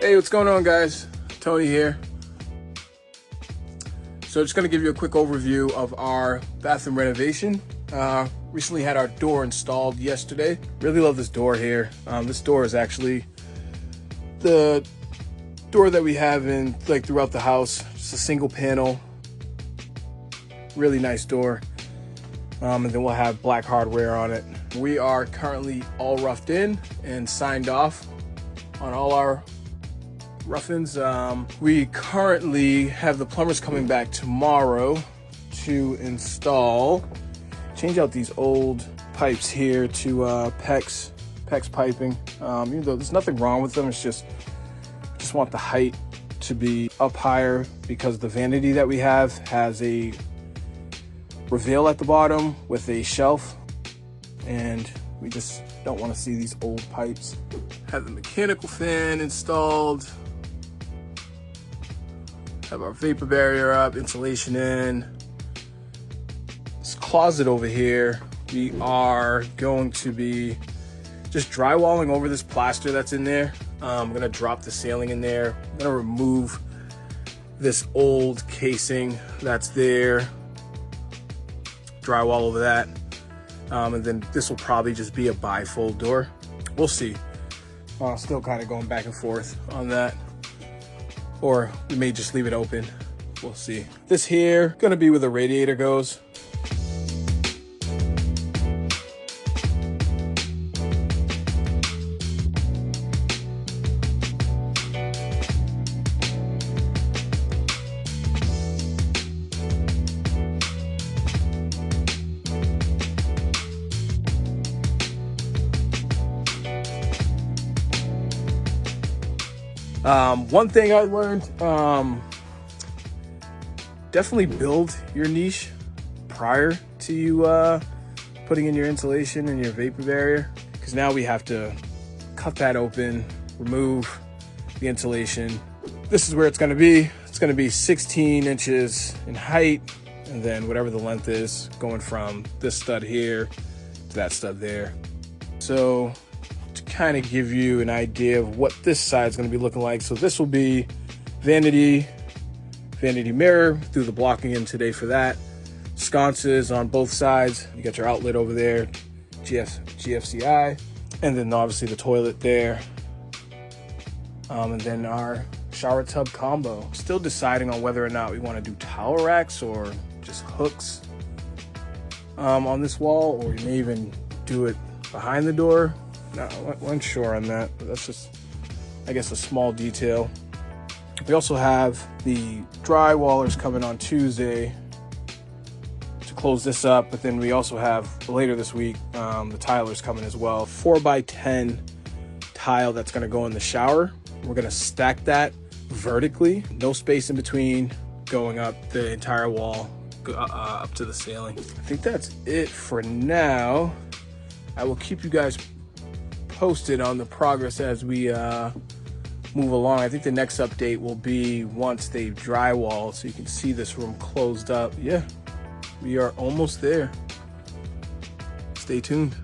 Hey, what's going on, guys? Tony here. So just going to give you a quick overview of our bathroom renovation. Recently had our door installed yesterday. Really love this door here. This door is actually the door that we have in throughout the house. Just a single panel, really nice door. And then we'll have black hardware on it. We are currently all roughed in and signed off on all our rough-ins. We currently have the plumbers coming back tomorrow to change out these old pipes here to PEX piping. Even though there's nothing wrong with them, it's just want the height to be up higher because the vanity that we have has a reveal at the bottom with a shelf, and we just don't want to see these old pipes. Have the mechanical fan installed. Have our vapor barrier up, insulation in. This closet over here, we are going to be just drywalling over this plaster that's in there. I'm gonna drop the ceiling in there. I'm gonna remove this old casing that's there, drywall over that. And then this will probably just be a bifold door. We'll see. Still kind of going back and forth on that. Or we may just leave it open. We'll see. This here, gonna be where the radiator goes. One thing I learned, definitely build your niche prior to you putting in your insulation and your vapor barrier, because now we have to cut that open, remove the insulation. This is where it's going to be. It's going to be 16 inches in height, and then whatever the length is, going from this stud here to that stud there. So to kind of give you an idea of what this side is going to be looking like. So this will be vanity mirror, through the blocking in today for that. Sconces on both sides. You got your outlet over there, GFCI, and then obviously the toilet there. And then our shower tub combo. Still deciding on whether or not we want to do towel racks or just hooks on this wall, or we may even do it behind the door. Not unsure on that, but that's just, I guess, a small detail. We also have the drywallers coming on Tuesday to close this up, but then we also have later this week the tilers coming as well. 4x10 tile that's going to go in the shower. We're going to stack that vertically, no space in between, going up the entire wall up to the ceiling. I think that's it for now. I will keep you guys posted on the progress as we move along. I think the next update will be once they've drywalled, so you can see this room closed up. Yeah, we are almost there. Stay tuned.